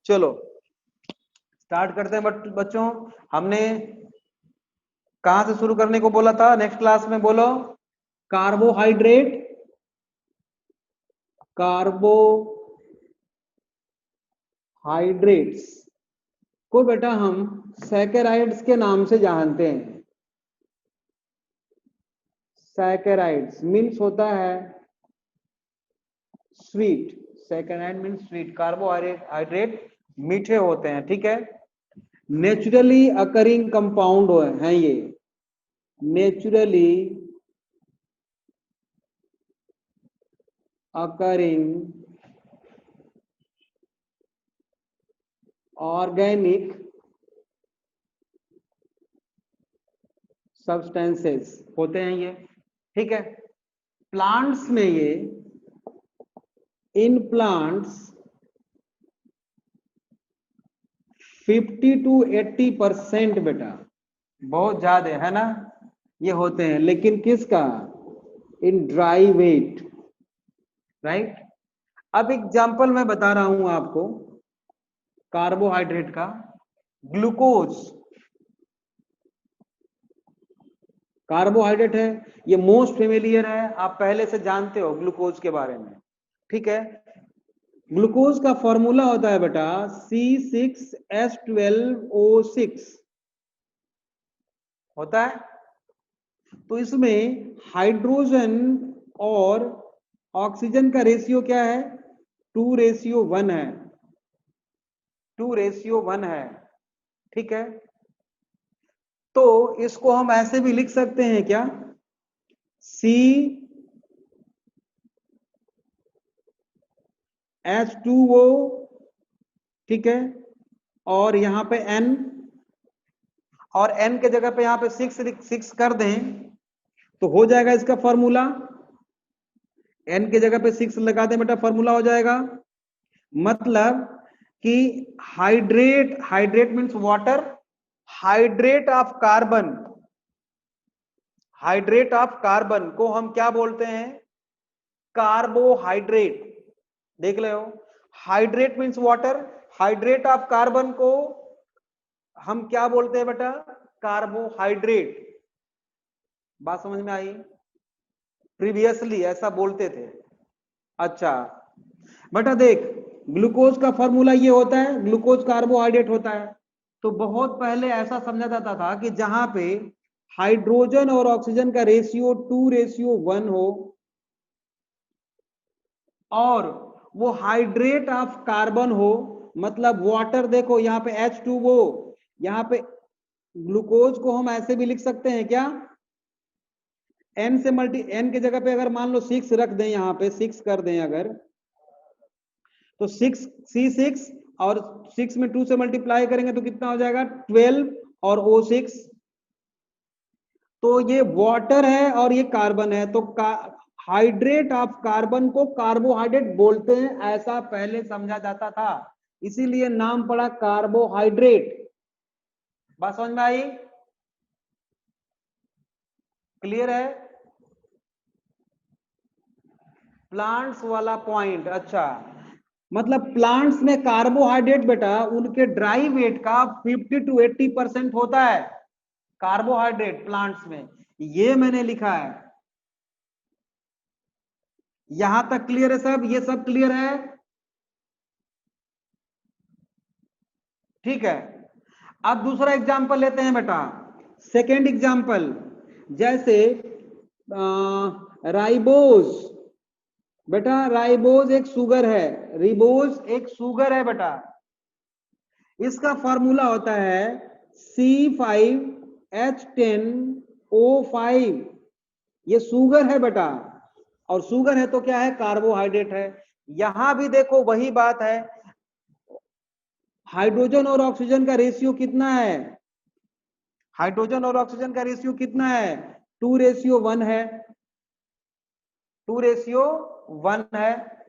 चलो स्टार्ट करते हैं बच्चों। हमने कहां से शुरू करने को बोला था नेक्स्ट क्लास में? बोलो। कार्बोहाइड्रेट, कार्बोहाइड्रेट्स को बेटा हम सैकेराइड्स के नाम से जानते हैं। सैकेराइड्स मीन्स होता है sweet. Saccharide means sweet. Carbohydrate मीठे होते हैं, ठीक है। नेचुरली अकरिंग कंपाउंड हैं ये, नेचुरली अकरिंग ऑर्गेनिक सब्सटेंसेस होते हैं ये, ठीक है। प्लांट्स में ये, इन प्लांट्स 50 to 80% बेटा, बहुत ज्यादा है ना, ये होते हैं। लेकिन किसका? In dry weight, right. अब एग्जांपल मैं बता रहा हूं आपको कार्बोहाइड्रेट का। ग्लूकोज कार्बोहाइड्रेट है, ये मोस्ट फेमिलियर है, आप पहले से जानते हो ग्लूकोज के बारे में, ठीक है। ग्लूकोज का फॉर्मूला होता है बेटा C6H12O6 होता है। तो इसमें हाइड्रोजन और ऑक्सीजन का रेशियो क्या है? 2:1 है, 2:1 है, ठीक है। तो इसको हम ऐसे भी लिख सकते हैं क्या? CH2O, ठीक है, और यहां पे N, और N के जगह पे यहां पे 6 कर दें तो हो जाएगा इसका फॉर्मूला। N के जगह पे 6 लगा दें बेटा, फॉर्मूला हो जाएगा। मतलब कि hydrate means water, hydrate of carbon, hydrate of carbon को हम क्या बोलते हैं? कार्बोहाइड्रेट। देख ले हो, hydrate means water, hydrate of carbon को हम क्या बोलते हैं बेटा? कार्बोहाइड्रेट। बात समझ में आई? प्रीवियसली ऐसा बोलते थे। अच्छा बेटा देख, ग्लूकोज का फॉर्मूला ये होता है, ग्लूकोज कार्बोहाइड्रेट होता है। तो बहुत पहले ऐसा समझा जाता था कि जहां पे हाइड्रोजन और ऑक्सीजन का रेशियो 2:1 हो और वो हाइड्रेट ऑफ कार्बन हो, मतलब वाटर। देखो यहाँ पे H2O, यहाँ पे ग्लूकोज को हम ऐसे भी लिख सकते हैं क्या? N से N की जगह पे अगर मान लो 6 रख दें, यहाँ पे 6 कर दें अगर, तो 6 और 6 में 2 से मल्टीप्लाई करेंगे तो कितना हो जाएगा? 12 और O6। तो ये वाटर है और ये कार्बन है, तो हाइड्रेट ऑफ कार्बन को कार्बोहाइड्रेट बोलते हैं, ऐसा पहले समझा जाता था, इसीलिए नाम पड़ा कार्बोहाइड्रेट। बात समझ में आई? क्लियर है? प्लांट्स वाला पॉइंट, अच्छा। मतलब प्लांट्स में कार्बोहाइड्रेट बेटा उनके ड्राई वेट का 50 to 80% होता है कार्बोहाइड्रेट प्लांट्स में, ये मैंने लिखा है। यहां तक क्लियर है सब? ये सब क्लियर है? ठीक है। अब दूसरा एग्जांपल लेते हैं बेटा, सेकेंड एग्जांपल। जैसे राइबोज, बेटा राइबोज एक शुगर है, रिबोज एक शुगर है बेटा। इसका फॉर्मूला होता है C5H10O5। ये शुगर है बेटा, और शुगर है तो क्या है? कार्बोहाइड्रेट है। यहां भी देखो वही बात है, हाइड्रोजन और ऑक्सीजन का रेशियो कितना है? हाइड्रोजन और ऑक्सीजन का रेशियो कितना है? 2:1 है, 2:1 है।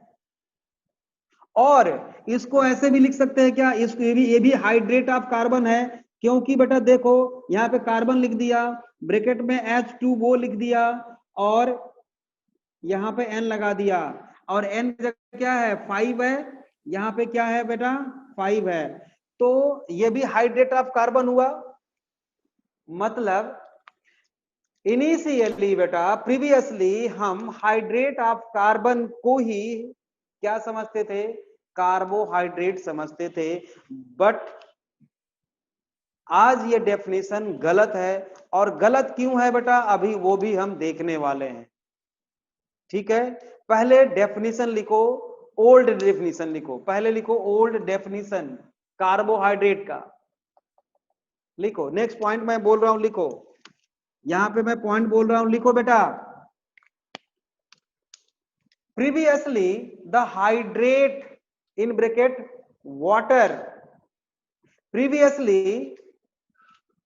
और इसको ऐसे भी लिख सकते हैं क्या? इसको ये भी हाइड्रेट ऑफ कार्बन है, क्योंकि बेटा देखो यहाँ पे कार्बन लिख दिया, ब्रैकेट में H2O लिख दिया, और यहाँ पे N लगा दिया, और N क्या है? 5 है। यहाँ पे क्या है बेटा? 5 है, तो ये भी हाइड्रेट ऑफ कार्बन हुआ। मतलब इनिशियली बेटा प्रीवियसली हम हाइड्रेट ऑफ कार्बन को ही क्या समझते थे, कार्बोहाइड्रेट समझते थे। बट आज ये डेफिनेशन गलत है, और गलत क्यों है बेटा अभी वो भी हम देखने वाले हैं। ठीक है, पहले डेफिनेशन लिखो, ओल्ड डेफिनेशन लिखो, पहले लिखो ओल्ड डेफिनेशन कार्बोहाइड्रेट का, लिखो। नेक्स्ट पॉइंट मैं बोल रहा हूं, लिखो, यहां पे मैं पॉइंट बोल रहा हूं, लिखो बेटा। Previously the hydrate in bracket water, previously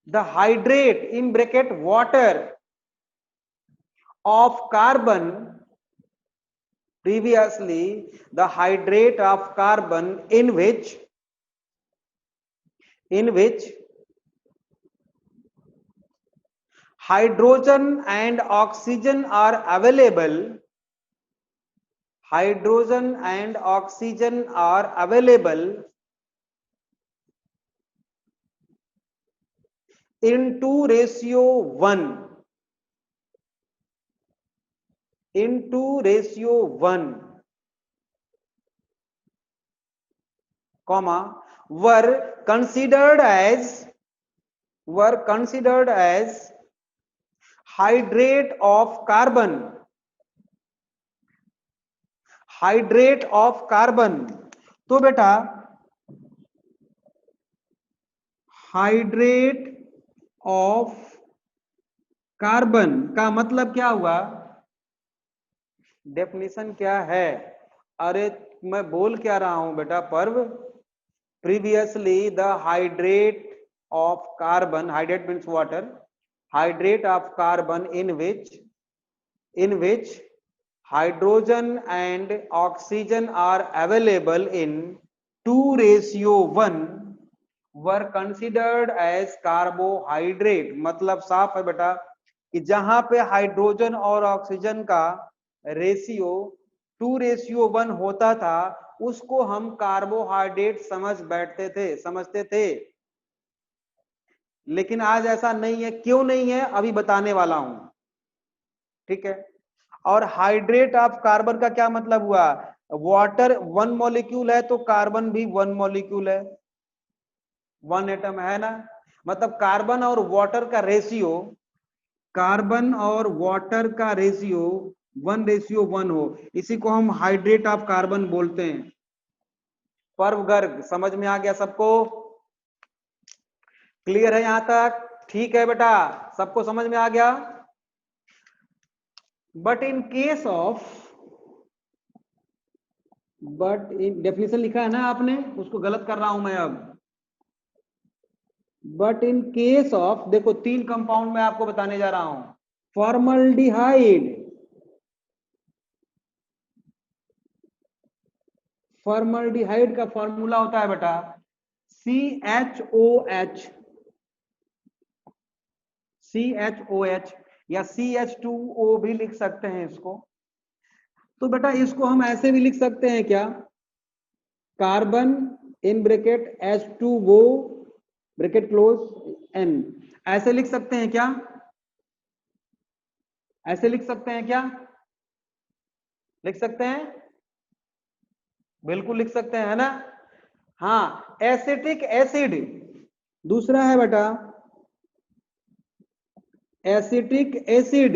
the hydrate in bracket water of carbon, previously the hydrate of carbon in which hydrogen and oxygen are available, hydrogen and oxygen are available in 2:1, in 2:1, comma, were considered as hydrate of carbon, hydrate of carbon. तो बेटा hydrate of carbon का मतलब क्या हुआ, definition क्या है? अरे मैं बोल क्या रहा हूं बेटा पर्व, previously the hydrate of carbon, hydrate means water, hydrate of carbon in which hydrogen and oxygen are available in 2:1 were considered as carbohydrate। मतलब साफ है बेटा कि जहां पे हाइड्रोजन और ऑक्सीजन का रेशियो 2:1 होता था उसको हम कार्बोहाइड्रेट समझते थे। लेकिन आज ऐसा नहीं है। क्यों नहीं है अभी बताने वाला हूं, ठीक है। और हाइड्रेट ऑफ कार्बन का क्या मतलब हुआ, वाटर 1 मॉलिक्यूल है तो कार्बन भी 1 मॉलिक्यूल है, 1 एटम है ना। मतलब कार्बन और वाटर का रेशियो, कार्बन और वाटर का रेशियो 1:1 हो, इसी को हम हाइड्रेट ऑफ कार्बन बोलते हैं। पर्व गर्ग समझ में आ गया सबको, क्लियर है यहां तक? ठीक है बेटा, सबको समझ में आ गया। But in case of, but in definition लिखा है ना आपने, उसको गलत कर रहा हूं मैं अब। बट इन केस ऑफ, देखो 3 कंपाउंड में आपको बताने जा रहा हूं। फॉर्मल्डिहाइड, फॉर्मल्डिहाइड का फॉर्मूला होता है बेटा CHOH, CHOH या CH2O भी लिख सकते हैं इसको। तो बेटा इसको हम ऐसे भी लिख सकते हैं क्या, carbon in bracket H2O bracket close N, ऐसे लिख सकते हैं क्या, ऐसे लिख सकते हैं क्या, लिख सकते हैं, बिल्कुल लिख सकते हैं, है ना। हाँ, एसिटिक एसिड दूसरा है बेटा, एसिटिक एसिड,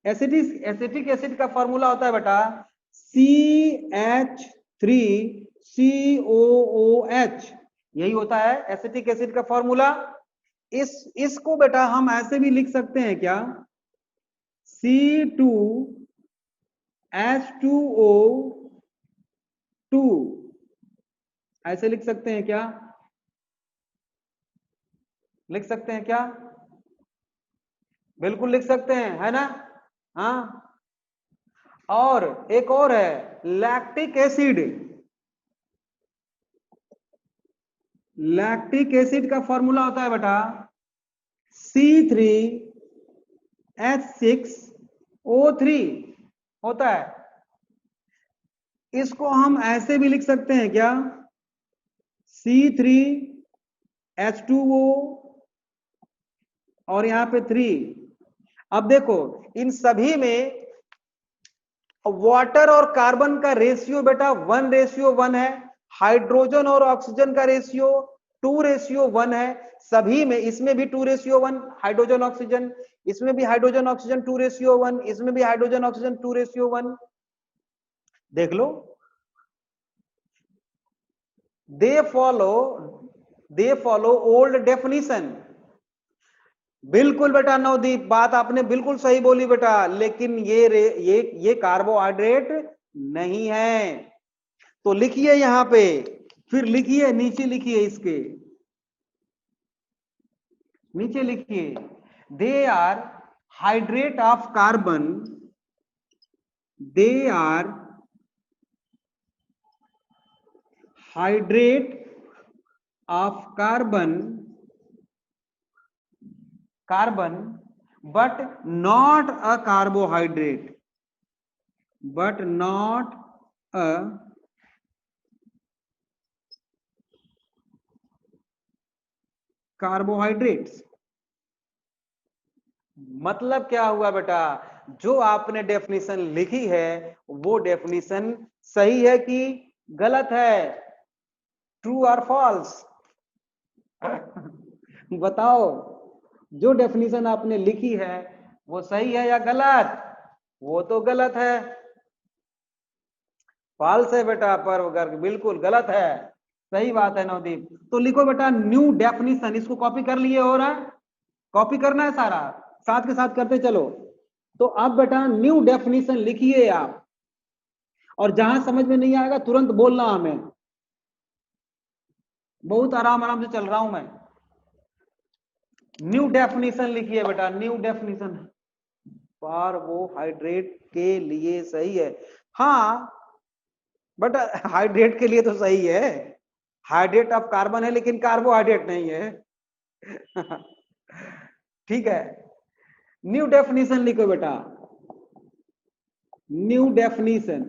एसिटिक एसिड का फॉर्मूला होता है बेटा CH3COOH, यही होता है एसिटिक एसिड का फॉर्मूला। इसको बेटा हम ऐसे भी लिख सकते हैं क्या, C2H2O2, ऐसे लिख सकते हैं क्या, लिख सकते हैं क्या, बिल्कुल लिख सकते हैं, है ना। हाँ, और एक और है लैक्टिक एसिड, लैक्टिक एसिड का फॉर्मूला होता है बेटा C3H6O3 होता है। इसको हम ऐसे भी लिख सकते हैं क्या, C3H2O और यहां पे 3। अब देखो इन सभी में वाटर और कार्बन का रेशियो बेटा 1:1 है, हाइड्रोजन और ऑक्सीजन का रेशियो 2:1 है, सभी में, इसमें भी 2:1 हाइड्रोजन ऑक्सीजन, इसमें भी हाइड्रोजन ऑक्सीजन 2:1, इसमें भी हाइड्रोजन ऑक्सीजन 2:1। देख लो, दे फॉलो ओल्ड डेफिनेशन। बिल्कुल बेटा नवदीप, बात आपने बिल्कुल सही बोली बेटा, लेकिन ये कार्बोहाइड्रेट नहीं है। तो लिखिए यहां पे, फिर लिखिए नीचे, लिखिए इसके नीचे लिखिए, they are hydrate of carbon, they are hydrate of carbon but not a carbohydrate, but not a carbohydrates। मतलब क्या हुआ बेटा, जो आपने डेफिनेशन लिखी है वो डेफिनेशन सही है कि गलत है? ट्रू और फॉल्स? बताओ, जो डेफिनेशन आपने लिखी है वो सही है या गलत? वो तो गलत है, फॉल्स है बेटा, पर बिल्कुल गलत है। सही बात है नवदीप। तो लिखो बेटा न्यू डेफिनेशन, इसको कॉपी कर लिए हो रहा है, कॉपी करना है सारा, साथ के साथ करते चलो। तो अब बेटा न्यू डेफिनेशन लिखिए आप, और जहां समझ में नहीं आएगा तुरंत बोलना हमें। बहुत आराम आराम से चल रहा हूं मैं। न्यू डेफिनेशन लिखिए बेटा, न्यू डेफिनेशन कार्बोहाइड्रेट के लिए सही है। हाँ बट हाइड्रेट के लिए तो सही है, हाइड्रेट ऑफ कार्बन है लेकिन कार्बोहाइड्रेट नहीं है। ठीक है, न्यू डेफिनेशन लिखो बेटा, न्यू डेफिनेशन।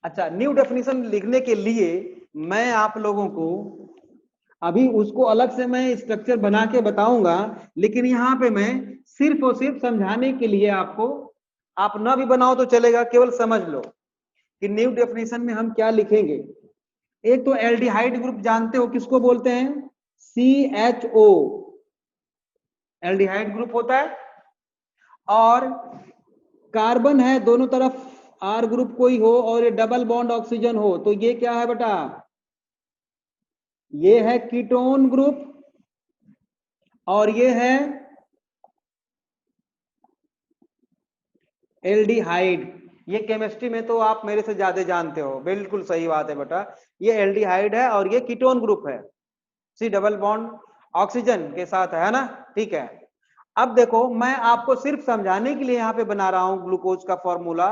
अच्छा, न्यू डेफिनेशन लिखने के लिए मैं आप लोगों को अभी उसको अलग से मैं स्ट्रक्चर बना के बताऊंगा, लेकिन यहां पे मैं सिर्फ और सिर्फ समझाने के लिए आपको, आप ना भी बनाओ तो चलेगा, केवल समझ लो कि न्यू डेफिनेशन में हम क्या लिखेंगे। एक तो एल्डिहाइड ग्रुप जानते हो किसको बोलते हैं? CHO एल्डिहाइड ग्रुप होता है, और कार्बन है दोनों तरफ, R ग्रुप कोई हो और ये डबल बॉन्ड ऑक्सीजन हो, तो ये क्या है बेटा? ये है कीटोन ग्रुप, और ये है एल्डिहाइड। ये केमिस्ट्री में तो आप मेरे से ज्यादा जानते हो, बिल्कुल सही बात है बेटा, ये एल्डिहाइड है और ये कीटोन ग्रुप है, सी डबल बॉन्ड ऑक्सीजन के साथ है ना। ठीक है, अब देखो मैं आपको सिर्फ समझाने के लिए यहां पे बना रहा हूं ग्लूकोज का फॉर्मूला,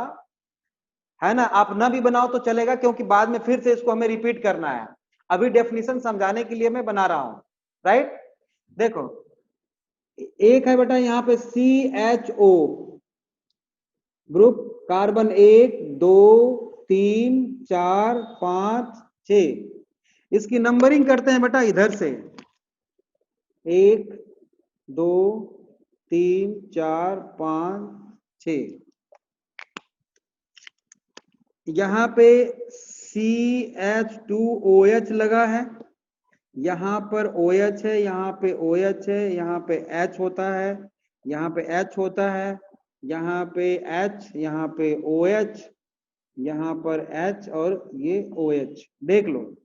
है ना। आप ना भी बनाओ तो चलेगा, क्योंकि बाद में फिर से इसको हमें रिपीट करना है। अभी डेफिनेशन समझाने के लिए मैं बना रहा हूं, राइट। देखो एक है बेटा यहाँ पे CHO ग्रुप, कार्बन 1 2 3 4 5 6। इसकी नंबरिंग करते हैं बेटा इधर से, 1 2 3 4 5 6। यहां पे CH2OH लगा है, यहां पर OH है, यहां पे OH है, यहां पे H होता है, यहां पे H होता है, यहां पे H, यहां पे OH, यहां पर H और ये OH। देख लो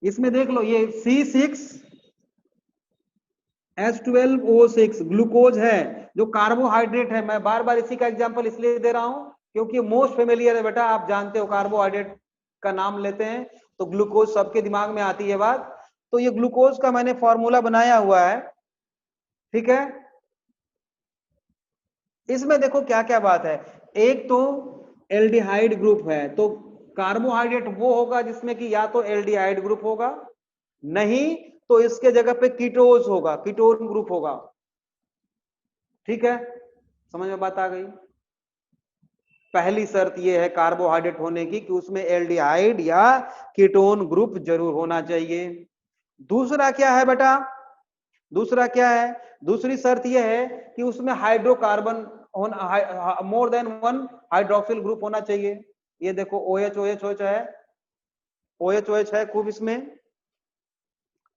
इसमें, देख लो ये C6H12O6 ग्लूकोज है, जो कार्बोहाइड्रेट है। मैं बार बार इसी का एग्जांपल इसलिए दे रहा हूं क्योंकि मोस्ट फेमिलियर है बेटा, आप जानते हो कार्बोहाइड्रेट का नाम लेते हैं तो ग्लूकोज सबके दिमाग में आती है बात। तो ये ग्लूकोज का मैंने फॉर्मूला बनाया हुआ है, ठीक है। इसमें देखो क्या क्या बात है, एक तो एल्डिहाइड ग्रुप है, तो कार्बोहाइड्रेट वो होगा जिसमें कि या तो एल्डिहाइड ग्रुप होगा, नहीं तो इसके जगह पे कीटोज होगा, कीटोन ग्रुप होगा। ठीक है, समझ में बात आ गई? पहली शर्त यह है कार्बोहाइड्रेट होने की कि उसमें एल्डिहाइड या कीटोन ग्रुप जरूर होना चाहिए। दूसरा क्या है बेटा, दूसरा क्या है, दूसरी शर्त यह है कि उसमें हाइड्रोकार्बन होना, more than one hydroxyl group होना चाहिए। ये देखो OH OH OH है, OH OH है खूब इसमें,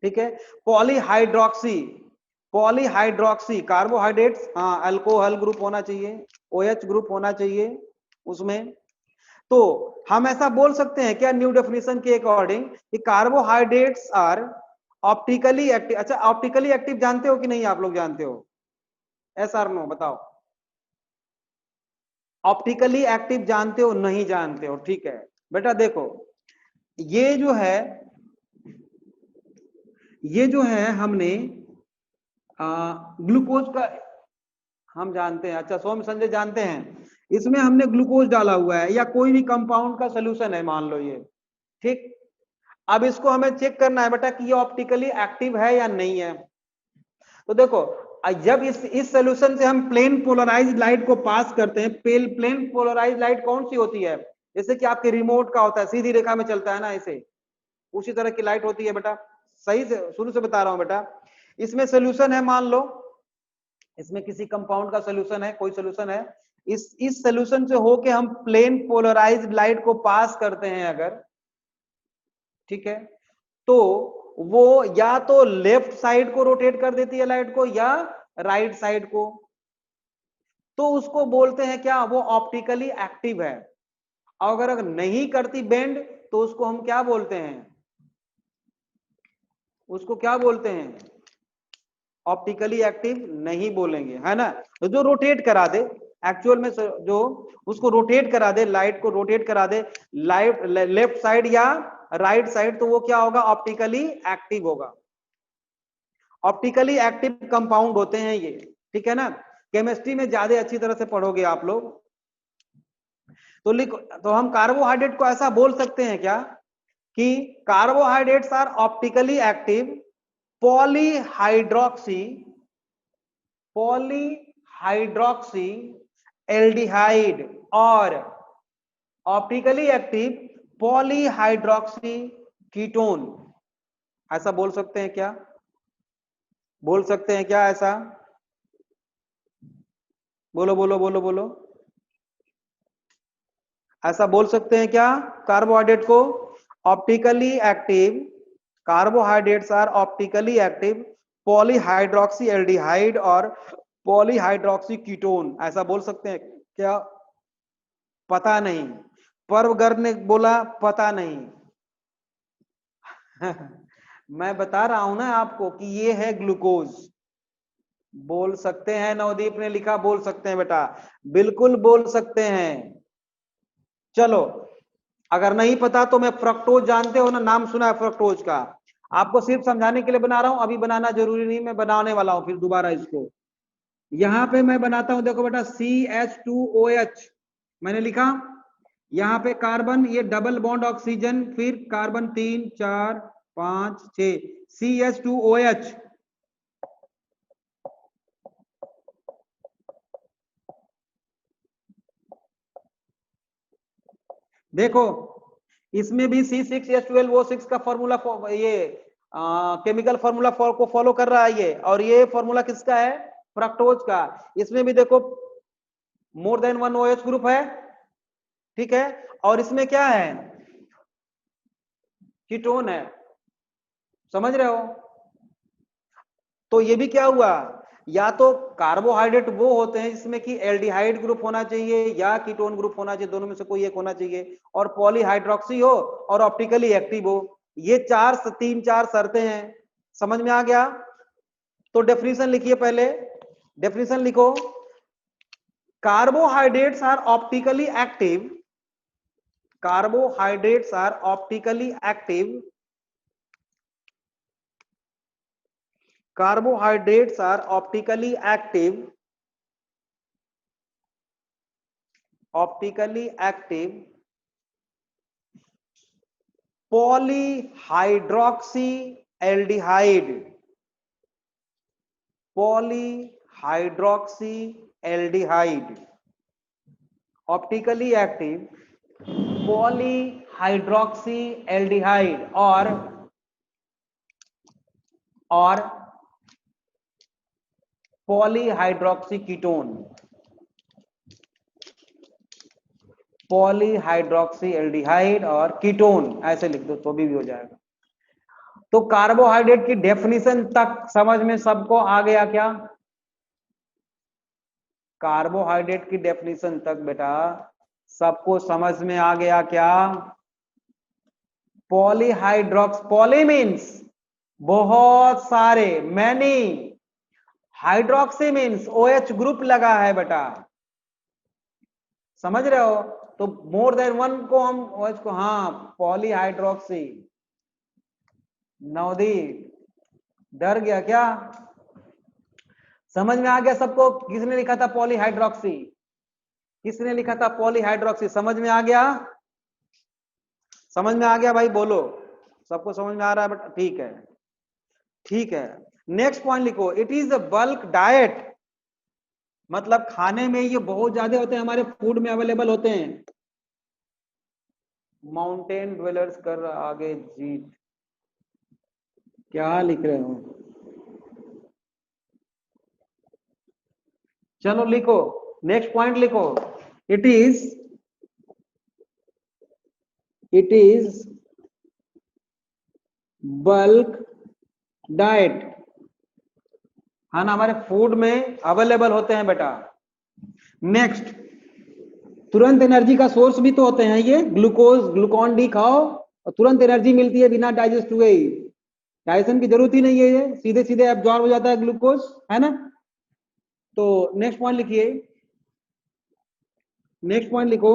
ठीक है। पॉलीहाइड्रोक्सी, पॉलीहाइड्रोक्सी कार्बोहाइड्रेट्स, हाँ अल्कोहल ग्रुप होना चाहिए, OH ग्रुप होना चाहिए उसमें। तो हम ऐसा बोल सकते हैं क्या न्यू डेफिनेशन के अकॉर्डिंग कि कार्बोहाइड्रेट्स आर ऑप्टिकली एक्टिव। अच्छा ऑप्टिकली एक्टिव जानते हो कि नहीं आप लोग जानते हो, एस आर नो बताओ। ऑप्टिकली एक्टिव जानते हो नहीं जानते हो, ठीक है बेटा। देखो ये जो है, ये जो है हमने ग्लूकोज का हम जानते हैं, अच्छा सोम संजय जानते हैं, इसमें हमने ग्लूकोज डाला हुआ है या कोई भी कंपाउंड का सोल्यूशन है मान लो ये, ठीक। अब इसको हमें चेक करना है बेटा कि ये ऑप्टिकली एक्टिव है या नहीं है। तो देखो जब इस सोल्यूशन से हम प्लेन पोलराइज्ड लाइट को पास करते हैं, प्लेन पोलराइज्ड लाइट कौन सी होती है, जैसे कि आपके रिमोट का होता है, सीधी रेखा में चलता है ना ऐसे, उसी तरह की लाइट होती है बेटा। सही से शुरू से बता रहा हूं बेटा। इसमें सोल्यूशन है मान लो, इसमें किसी कंपाउंड का सोल्यूशन है, कोई सोल्यूशन है, इस सोल्यूशन से होके हम प्लेन पोलराइज्ड लाइट को पास करते हैं अगर, ठीक है, तो वो या तो लेफ्ट साइड को रोटेट कर देती है लाइट को या राइट साइड को, तो उसको बोलते हैं क्या, वो ऑप्टिकली एक्टिव है। अगर नहीं करती बेंड तो उसको हम क्या बोलते हैं, उसको क्या बोलते हैं, ऑप्टिकली एक्टिव नहीं बोलेंगे, है ना। तो जो रोटेट करा दे एक्चुअल में, जो उसको रोटेट करा दे, लाइट को रोटेट करा दे लाइट लेफ्ट साइड या राइट साइड, तो वो क्या होगा, ऑप्टिकली एक्टिव होगा। ऑप्टिकली एक्टिव कंपाउंड होते हैं ये, ठीक है ना। केमिस्ट्री में ज्यादा अच्छी तरह से पढ़ोगे आप लोग। तो लिखो, तो हम कार्बोहाइड्रेट को ऐसा बोल सकते हैं क्या कि carbohydrates are optically active polyhydroxy, polyhydroxy aldehyde और ऑप्टिकली एक्टिव पॉलीहाइड्रोक्सी कीटोन, ऐसा बोल सकते हैं क्या, बोल सकते हैं क्या ऐसा, बोलो बोलो बोलो बोलो, ऐसा बोल सकते हैं क्या कार्बोहाइड्रेट को, optically active, carbohydrates are optically active polyhydroxy aldehyde और पॉलीहाइड्रोक्सी कीटोन, ऐसा बोल सकते हैं क्या, पता नहीं, पर्व गर्ग ने बोला पता नहीं। मैं बता रहा हूं ना आपको कि ये है ग्लूकोज, बोल सकते हैं, नवदीप ने लिखा बोल सकते हैं बेटा, बिल्कुल बोल सकते हैं। चलो अगर नहीं पता तो मैं फ्रक्टोज जानते हो ना, नाम सुना है फ्रक्टोज का, आपको सिर्फ समझाने के लिए बना रहा हूं, अभी बनाना जरूरी नहीं, मैं बनाने वाला हूं फिर दोबारा इसको। यहां पे मैं बनाता हूं, देखो बेटा CH2OH मैंने लिखा, यहां पे कार्बन, ये डबल बॉन्ड ऑक्सीजन, फिर कार्बन 3 4 5 6 CH2OH। देखो इसमें भी C6H12O6 का फॉर्मूला, ये केमिकल फॉर्मूला को फॉलो कर रहा है ये, और ये फॉर्मूला किसका है, फ्रक्टोज का। इसमें भी देखो more than one OH group है, ठीक है, और इसमें क्या है, कीटोन है, समझ रहे हो। तो ये भी क्या हुआ, या तो कार्बोहाइड्रेट वो होते हैं जिसमें कि एल्डिहाइड ग्रुप होना चाहिए या कीटोन ग्रुप होना चाहिए, दोनों में से कोई एक होना चाहिए, और पॉलीहाइड्रोक्सी हो और ऑप्टिकली एक्टिव हो, ये तीन चार शर्तें हैं, समझ में आ गया। तो डेफिनेशन लिखिए पहले, डेफिनेशन लिखो, carbohydrates are optically active, carbohydrates are optically active, carbohydrates are optically active, optically active polyhydroxy aldehyde, polyhydroxy aldehyde optically active polyhydroxy aldehyde और पॉलीहाइड्रोक्सी कीटोन, पॉलीहाइड्रोक्सी एल्डिहाइड और कीटोन ऐसे लिख दो तो भी हो जाएगा। तो कार्बोहाइड्रेट की डेफिनेशन तक समझ में सबको आ गया क्या? कार्बोहाइड्रेट की डेफिनेशन तक बेटा सबको समझ में आ गया क्या? पॉलीहाइड्रोक्स, पॉली मीन्स बहुत सारे, many, hydroxy means OH group लगा है बेटा, समझ रहे हो? तो मोर देन वन को हम OH को, हाँ पॉलीहाइड्रोक्सी। नवदीप डर गया क्या? समझ में आ गया सबको? किसने लिखा था पॉलीहाइड्रोक्सी? किसने लिखा था पॉलीहाइड्रोक्सी? समझ में आ गया? समझ में आ गया भाई? बोलो, सबको समझ में आ रहा है? बट ठीक है, ठीक है। नेक्स्ट पॉइंट लिखो, it is a bulk diet, मतलब खाने में ये बहुत ज्यादा होते हैं, हमारे फूड में अवेलेबल होते हैं। माउंटेन ड्वेलर्स कर आगे जीत, क्या लिख रहे हो? चलो लिखो, नेक्स्ट पॉइंट लिखो, इट इज बल्क डाइट, है ना, हमारे फूड में अवेलेबल होते हैं बेटा। नेक्स्ट, तुरंत एनर्जी का सोर्स भी तो होते हैं ये, ग्लूकोज, ग्लूकॉन डी खाओ और तुरंत एनर्जी मिलती है बिना डाइजेस्ट हुए ही, डाइजेशन की जरूरत ही नहीं है, ये सीधे सीधे एब्जॉर्ब हो जाता है ग्लूकोज, है ना। तो नेक्स्ट पॉइंट लिखिए, नेक्स्ट पॉइंट लिखो,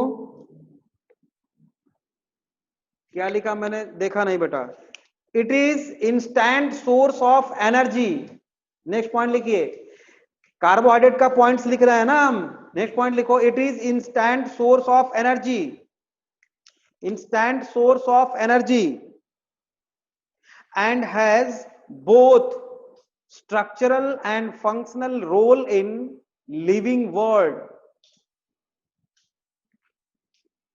क्या लिखा मैंने देखा नहीं बेटा। It is instant source of energy. Next point लिखिए, कार्बोहाइड्रेट का पॉइंट्स लिख रहे हैं ना हम। नेक्स्ट पॉइंट लिखो, it is instant source of energy, instant source of energy and has both structural and functional role in living world.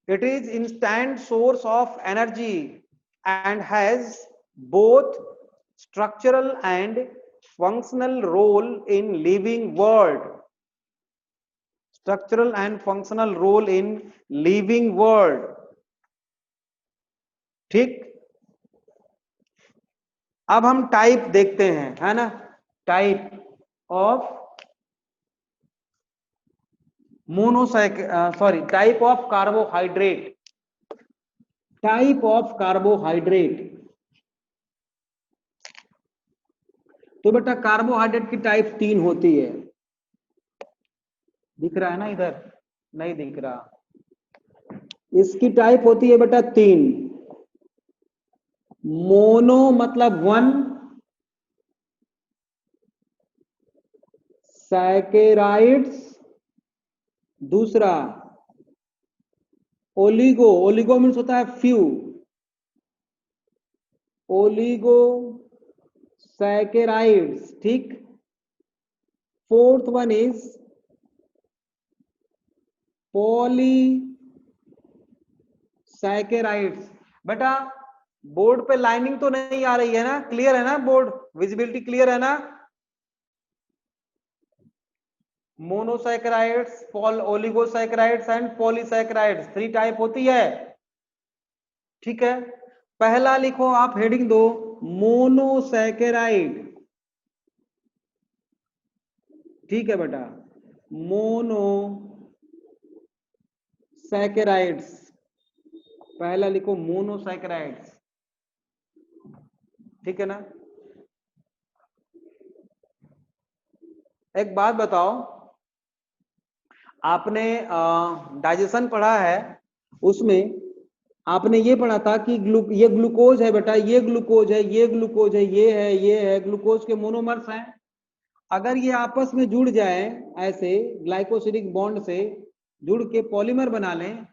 It is instant source of energy and has both structural and functional role in living world. Structural and functional role in living world. ठीक, अब हम type देखते हैं, है ना, type of type of carbohydrate, type of carbohydrate. तो बेटा carbohydrate की टाइप 3 होती है, दिख रहा है ना, इधर नहीं दिख रहा, इसकी टाइप होती है बेटा 3। मोनो मतलब 1, सैकेराइड्स दूसरा, ओलिगो, ओलिगो मीन्स होता है फ्यू, ओलिगो सैकेराइड्स, ठीक। Fourth one is polysaccharides. बेटा बोर्ड पे लाइनिंग तो नहीं आ रही है ना, क्लियर है ना, बोर्ड विजिबिलिटी क्लियर है ना। Monosaccharides, oligosaccharides and polysaccharides, 3 type होती है, ठीक है। पहला लिखो आप, हेडिंग दो, मोनोसैकेराइड, ठीक है बेटा, मोनो सैकेराइड्स, पहला लिखो मोनोसैकेराइड्स, ठीक है ना। एक बात बताओ, आपने डाइजेशन पढ़ा है, उसमें आपने ये पढ़ा था कि ये ग्लूकोज है बेटा, ये ग्लूकोज है, ये ग्लूकोज है, ये है, ये है, ग्लूकोज के मोनोमर्स हैं। अगर ये आपस में जुड़ जाए ऐसे ग्लाइकोसिडिक बॉन्ड से जुड़ के पॉलीमर बना लें,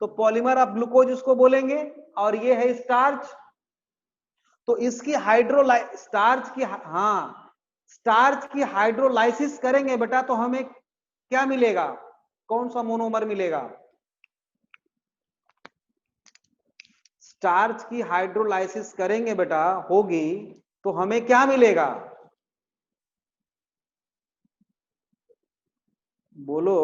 तो पॉलीमर आप ग्लूकोज उसको बोलेंगे, और ये है स्टार्च। तो इसकी स्टार्च की हाइड्रोलाइसिस करेंगे बेटा, तो हमें क्या मिलेगा, कौन सा मोनोमर मिलेगा? स्टार्च की हाइड्रोलाइसिस करेंगे बेटा, होगी, तो हमें क्या मिलेगा? बोलो,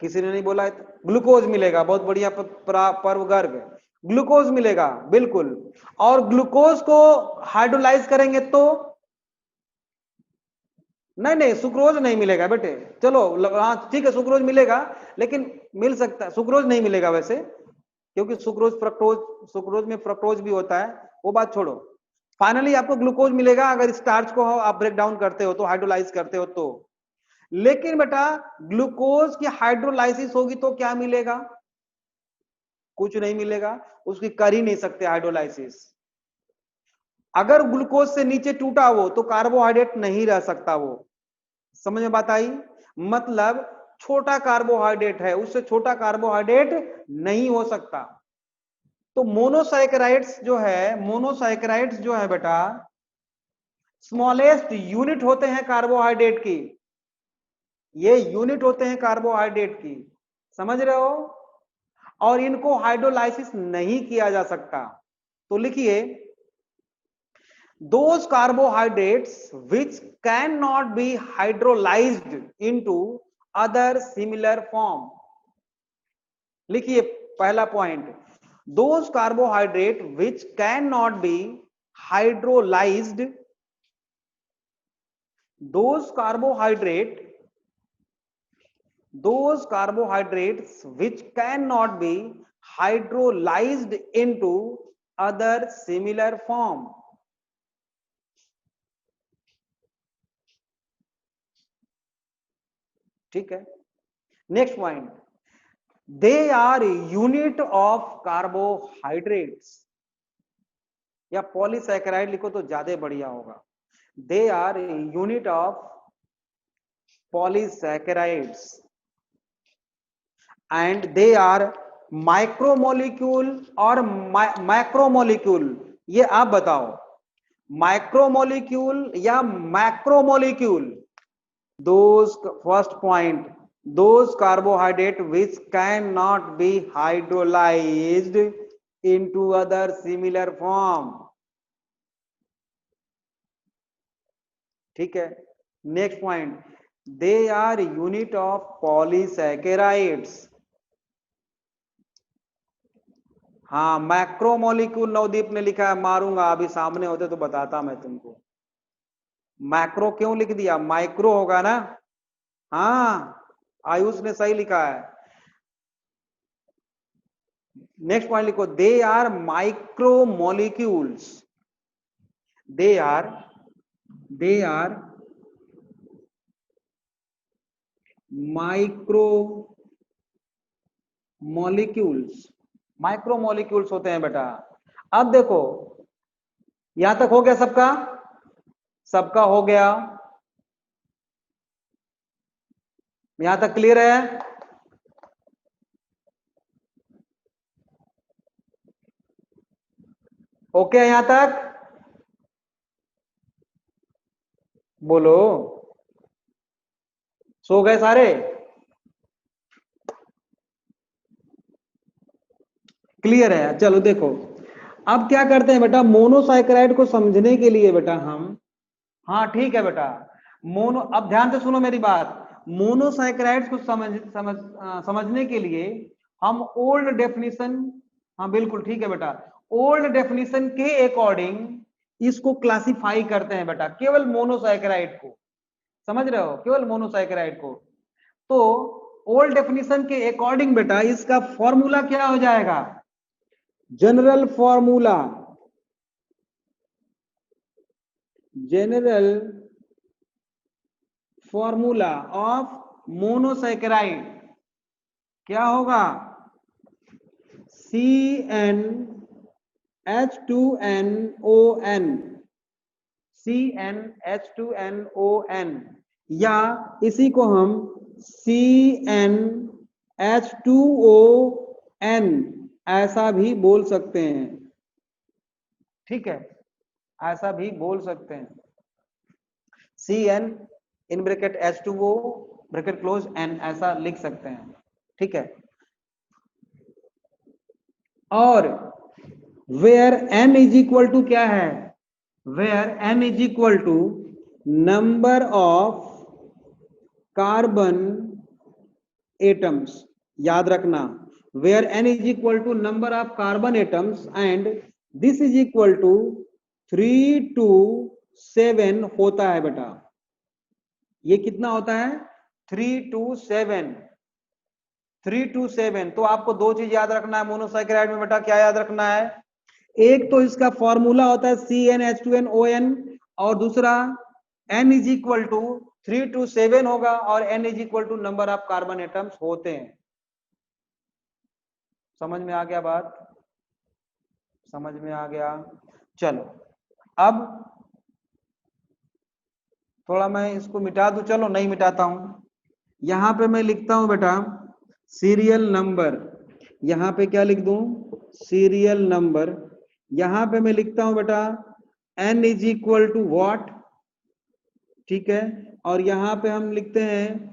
किसी ने नहीं बोला है? ग्लूकोज मिलेगा, बहुत बढ़िया पर्व गर्ग, ग्लूकोज मिलेगा बिल्कुल। और ग्लूकोज को हाइड्रोलाइज करेंगे तो नहीं नहीं, सुक्रोज नहीं मिलेगा बेटे। चलो हाँ ठीक है, सुक्रोज मिलेगा, लेकिन मिल सकता है, सुक्रोज नहीं मिलेगा वैसे, क्योंकि सुक्रोज में फ्रक्टोज भी होता है, वो बात छोड़ो। फाइनली आपको ग्लूकोज मिलेगा अगर स्टार्च को आप ब्रेक डाउन करते हो तो, हाइड्रोलाइज करते हो तो। लेकिन बेटा ग्लूकोज की हाइड्रोलाइसिस होगी तो क्या मिलेगा? कुछ नहीं मिलेगा, उसकी कर ही नहीं सकते हाइड्रोलाइसिस। अगर ग्लूकोज से नीचे टूटा वो तो कार्बोहाइड्रेट नहीं रह सकता वो। समझ में बात आई? मतलब छोटा कार्बोहाइड्रेट है, उससे छोटा कार्बोहाइड्रेट नहीं हो सकता। तो मोनोसाइकेराइड्स जो है बेटा, स्मॉलेस्ट यूनिट होते हैं कार्बोहाइड्रेट की, ये यूनिट होते हैं कार्बोहाइड्रेट की, समझ रहे हो? और इनको हाइड्रोलाइसिस नहीं किया जा सकता। तो लिखिए, those carbohydrates which cannot be hydrolyzed into other similar form। लिखिए पहला point, those carbohydrate which cannot be hydrolyzed, those carbohydrates which cannot be hydrolyzed into other similar form। ठीक है, next point, they are unit of carbohydrates, या polysaccharide लिखो तो ज्यादा बढ़िया होगा। They are unit of polysaccharides and they are micromolecule और macromolecule. ये आप बताओ, माइक्रोमोलिक्यूल या macromolecule? Those, first point, those carbohydrate which cannot be hydrolyzed into other similar form। ठीक है, next point, they are unit of polysaccharides। हाँ, macromolecule Navdeep ने लिखा है, मारूंगा, अभी सामने होते तो बताता मैं तुमको। मैक्रो क्यों लिख दिया, माइक्रो होगा ना? हाँ, आयुष ने सही लिखा है। नेक्स्ट पॉइंट लिखो, they are micromolecules, they are micromolecules होते हैं बेटा। अब देखो, यहां तक हो गया सबका? सबका हो गया, यहां तक क्लियर है? ओके यहां तक? बोलो, सो गए सारे? क्लियर है? चलो देखो, अब क्या करते हैं बेटा, मोनोसाइक्राइड को समझने के लिए बेटा हम, हाँ ठीक है बेटा, अब ध्यान से सुनो मेरी बात। मोनोसाइक्राइड्स को समझने के लिए हम ओल्ड डेफिनेशन, हाँ बिल्कुल ठीक है बेटा, ओल्ड डेफिनेशन के अकॉर्डिंग इसको क्लासिफाई करते हैं बेटा, केवल मोनोसाइक्राइड को, समझ रहे हो, केवल मोनोसाइक्राइड को। तो ओल्ड डेफिनेशन के अकॉर्डिंग बेटा इसका फॉर्मूला क्या हो जाएगा? जनरल फॉर्मूला ऑफ मोनोसैकेराइड क्या होगा? CnH2nOn, या इसी को हम CnH2ON ऐसा भी बोल सकते हैं। ठीक है, ऐसा भी बोल सकते हैं, Cn in bracket H2O bracket close N, ऐसा लिख सकते हैं। ठीक है, और where n is equal to क्या है, where n is equal to number of carbon atoms, याद रखना, where n is equal to number of carbon atoms and this is equal to 3 to 7 होता है बेटा। ये कितना होता है, 3 to 7, 3 to 7। तो आपको दो चीज याद रखना है मोनोसाइक्राइड में बेटा, क्या याद रखना है, एक तो इसका फॉर्मूला होता है CnH2nOn और दूसरा n is equal to 3 to 7 होगा और n is equal to number of carbon atoms होते हैं। समझ में आ गया बात, समझ में आ गया। चलो अब थोड़ा मैं इसको मिटा दूं, चलो नहीं मिटाता हूं, यहां पे मैं लिखता हूं बेटा सीरियल नंबर, यहां पे क्या लिख दूं, सीरियल नंबर, यहां पे मैं लिखता हूं बेटा n is equal to what, ठीक है, और यहां पे हम लिखते हैं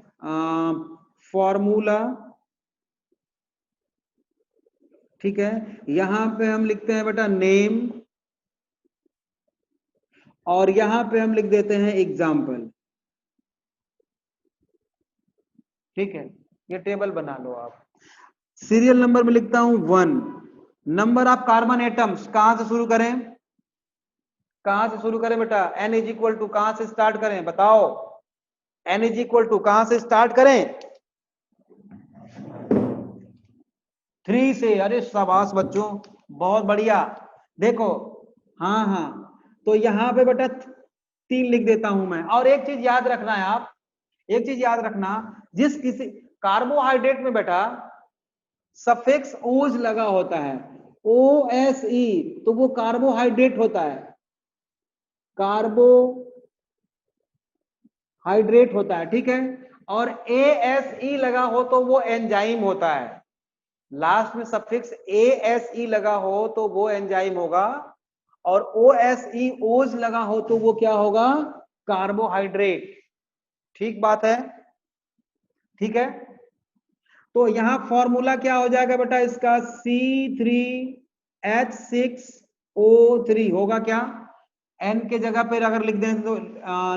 फॉर्मूला, ठीक है, यहां पे हम लिखते हैं बेटा नेम और यहां पे हम लिख देते हैं एग्जाम्पल, ठीक है, ये टेबल बना लो आप। सीरियल नंबर में लिखता हूं 1, नंबर ऑफ कार्बन एटम्स कहां से शुरू करें, कहां से शुरू करें बेटा, n इज इक्वल टू कहां से स्टार्ट करें बताओ, n इज इक्वल टू कहां से स्टार्ट करें, 3 से। अरे शाबाश बच्चों, बहुत बढ़िया, देखो, हाँ हाँ, तो यहां पे बेटा 3 लिख देता हूं मैं। और एक चीज याद रखना है आप, एक चीज याद रखना, जिस किसी कार्बोहाइड्रेट में बेटा सफिक्स ओज लगा होता है, OSE, तो वो कार्बोहाइड्रेट होता है, कार्बोहाइड्रेट होता है, ठीक है, और ASE लगा हो तो वो एंजाइम होता है, लास्ट में सफिक्स ASE लगा हो तो वो एंजाइम होगा, और OSE ओज लगा हो तो वो क्या होगा, कार्बोहाइड्रेट। ठीक बात है, ठीक है, तो यहां फॉर्मूला क्या हो जाएगा बेटा इसका, C3H6O3 होगा क्या, n के जगह पर अगर लिख देंगे तो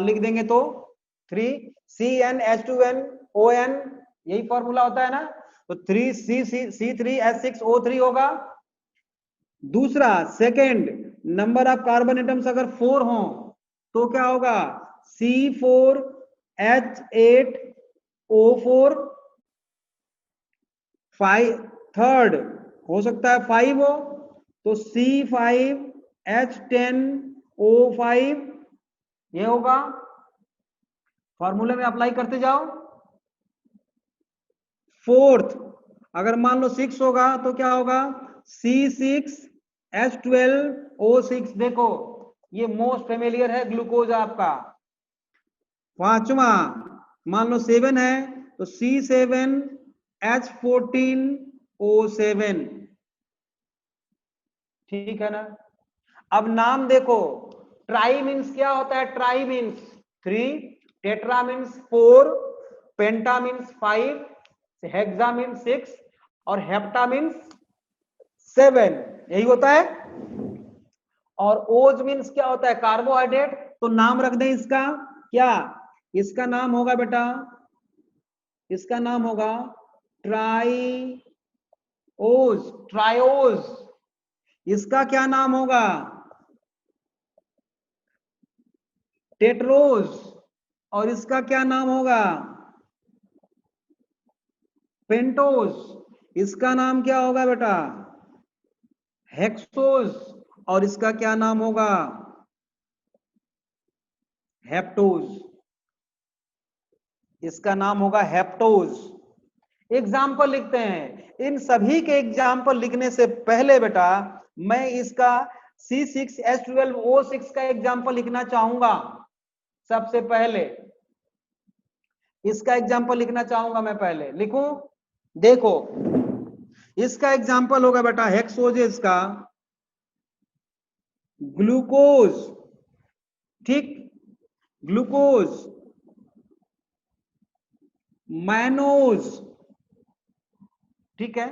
लिख देंगे तो 3 CnH2nOn, यही फॉर्मूला होता है ना, तो 3C3H6O3 होगा। दूसरा second, number of carbon atoms अगर 4 हो तो क्या होगा, C4H8O4, 5, थर्ड हो सकता है 5 हो तो C5H10O5, ये होगा, फॉर्मूले में अप्लाई करते जाओ। फोर्थ अगर मान लो 6 होगा तो क्या होगा, C6H12O6, देखो ये मोस्ट फेमिलियर है ग्लूकोज आपका। पांचवा मान लो 7 है तो C7H14O7, ठीक है ना। अब नाम देखो, ट्राई मीन्स क्या होता है, ट्राई मीन्स 3, टेट्रा मीन्स 4, पेंटा मीन्स 5, हेक्सा मीन्स 6 और हेप्टा मीन्स 7, यही होता है। और ओज मीन्स क्या होता है, कार्बोहाइड्रेट, तो नाम रख दें इसका क्या, इसका नाम होगा बेटा, इसका नाम होगा ट्राइओज, ट्रायोज, इसका क्या नाम होगा, टेट्रोज, और इसका क्या नाम होगा, पेंटोज, इसका नाम क्या होगा बेटा, हेक्सोज, और इसका क्या नाम होगा, हेप्टोज, इसका नाम होगा हेप्टोज। एग्जाम्पल लिखते हैं, इन सभी के एग्जाम्पल लिखने से पहले बेटा मैं इसका C6H12O6 का एग्जाम्पल लिखना चाहूंगा, सबसे पहले इसका एग्जाम्पल लिखना चाहूंगा मैं, पहले लिखूं, देखो इसका एग्जाम्पल होगा बेटा हेक्सोजेस का ग्लूकोज, ठीक, ग्लूकोज, मैनोज, ठीक है,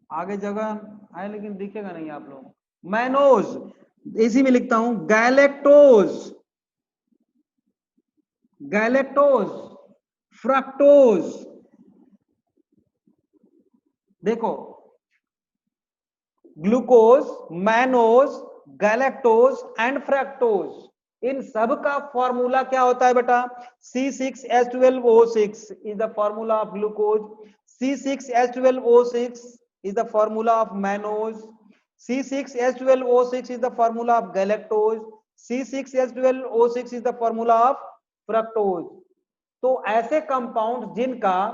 आगे जगह है लेकिन दिखेगा नहीं आप लोग। मैनोज इसी में लिखता हूं, गैलेक्टोज, गैलेक्टोज, फ्रक्टोज। देखो glucose, mannose, galactose and fructose, इन सब का फॉर्मूला क्या होता है बेटा? C6H12O6 is the formula of glucose, C6H12O6 is the formula of mannose, C6H12O6 is the formula of galactose, C6H12O6 is the formula of fructose। तो ऐसे कंपाउंड जिनका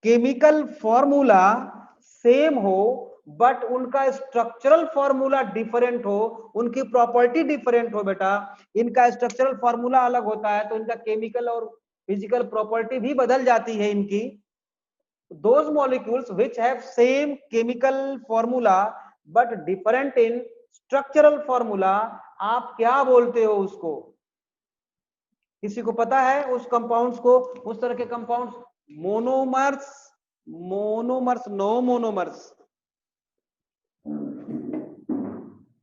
केमिकल फॉर्मूला सेम हो बट उनका स्ट्रक्चरल फॉर्मूला डिफरेंट हो, उनकी property different हो बेटा, इनका स्ट्रक्चरल फॉर्मूला अलग होता है तो इनका केमिकल और फिजिकल प्रॉपर्टी भी बदल जाती है इनकी। those molecules which have same chemical formula but different in structural formula, आप क्या बोलते हो उसको? किसी को पता है उस कंपाउंड्स को? उस तरह के compounds monomers, monomers, no monomers,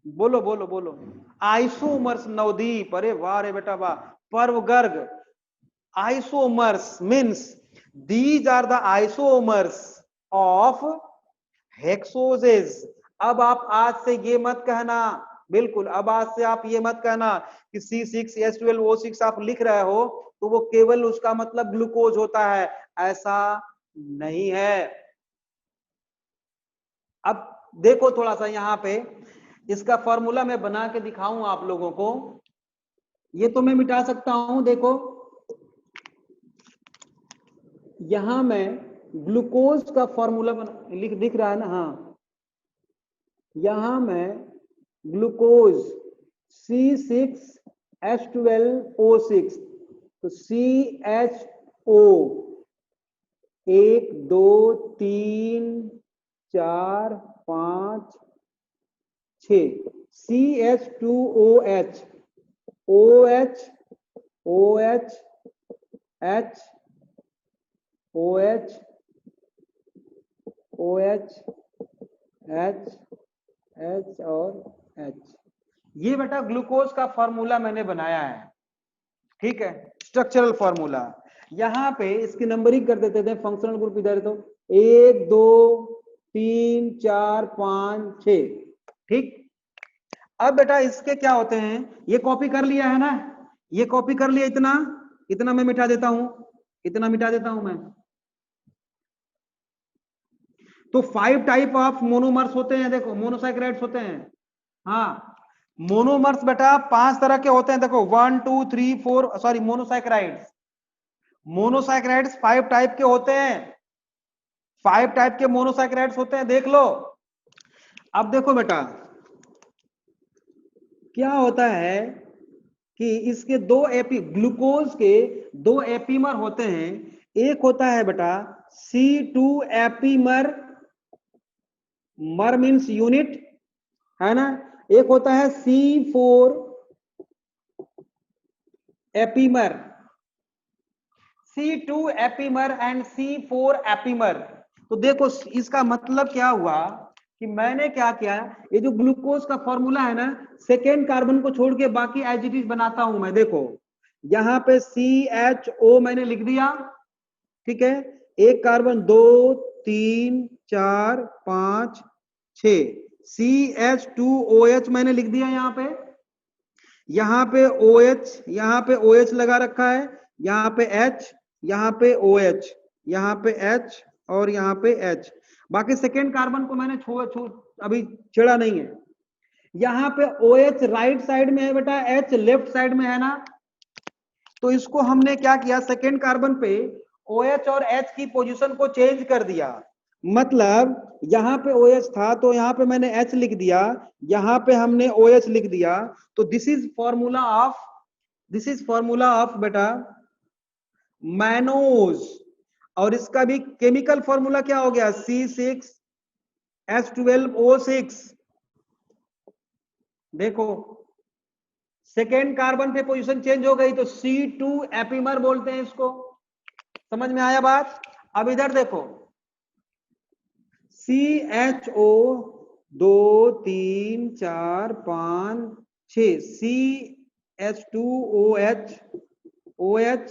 बोलो बोलो बोलो। आइसोमर्स, नवदीप, अरे वाह रे बेटा वाह। पर्व Garg, isomers means these are the isomers of hexoses। अब आप आज से ये मत कहना, बिल्कुल अब आज से आप ये मत कहना कि C6H12O6 आप लिख रहे हो तो वो केवल उसका मतलब ग्लूकोज होता है, ऐसा नहीं है। अब देखो थोड़ा सा यहाँ पे इसका फॉर्मूला मैं बना के दिखाऊं आप लोगों को, ये तो मैं मिटा सकता हूं। देखो यहां मैं ग्लूकोज का फॉर्मूला लिख दिख रहा है ना, हाँ यहां मैं ग्लूकोज C6H12O6 तो CHO 1 2 3 4 5 6 CH2OH OH OH H OH OH H H और H, ये बेटा ग्लूकोज का फॉर्मूला मैंने बनाया है, ठीक है, स्ट्रक्चरल फॉर्मूला। यहां पे इसकी नंबरिंग कर देते थे, फंक्शनल ग्रुप इधर तो 1 2 3 4 5 6, ठीक। अब बेटा इसके क्या होते हैं, ये कॉपी कर लिया है ना, ये कॉपी कर लिया, इतना इतना मैं मिटा देता हूं, इतना मिटा देता हूं मैं। तो 5 टाइप ऑफ मोनोमर्स होते हैं, देखो मोनोसैकेराइड्स होते हैं। हाँ मोनोमर्स बेटा 5 तरह के होते हैं, देखो 1 2 3 4 सॉरी मोनोसैकेराइड्स, मोनोसैकेराइड्स 5 टाइप के होते हैं, 5 टाइप के मोनोसैकेराइड्स होते हैं, देख लो। अब देखो बेटा क्या होता है कि इसके दो एपी, ग्लूकोज के 2 एपीमर होते हैं, एक होता है बेटा C2 एपीमर, मर मीन्स यूनिट है ना, एक होता है C4 epimer, C2 epimer and C4 epimer. तो देखो इसका मतलब क्या हुआ कि मैंने क्या किया, ये जो ग्लूकोज का फॉर्मूला है ना, सेकेंड कार्बन को छोड़ के बाकी एज इट इज बनाता हूं मैं। देखो यहां पे CHO मैंने लिख दिया, ठीक है, एक कार्बन 2 3 4 5 6, CH2OH मैंने लिख दिया यहां पे, यहां पे OH, यहां पे OH लगा रखा है, यहां पे H, यहां पे OH, यहां पे H और यहां पे H। बाकी सेकेंड कार्बन को मैंने अभी छेड़ा नहीं है। यहां पे OH राइट साइड में है बेटा, H लेफ्ट साइड में है ना, तो इसको हमने क्या किया, सेकेंड कार्बन पे OH और H की पोजीशन को चेंज कर दिया। मतलब यहां पे OH था तो यहां पे मैंने H लिख दिया, यहां पे हमने OH लिख दिया। तो this is formula of, this is formula of बेटा मैनोज, और इसका भी केमिकल फॉर्मूला क्या हो गया, C6H12O6। देखो सेकेंड कार्बन पे पोजीशन चेंज हो गई तो C2 एपीमर बोलते हैं इसको, समझ में आया बात? अब इधर देखो CHO 2 3 4 5 6 CH2OH OH।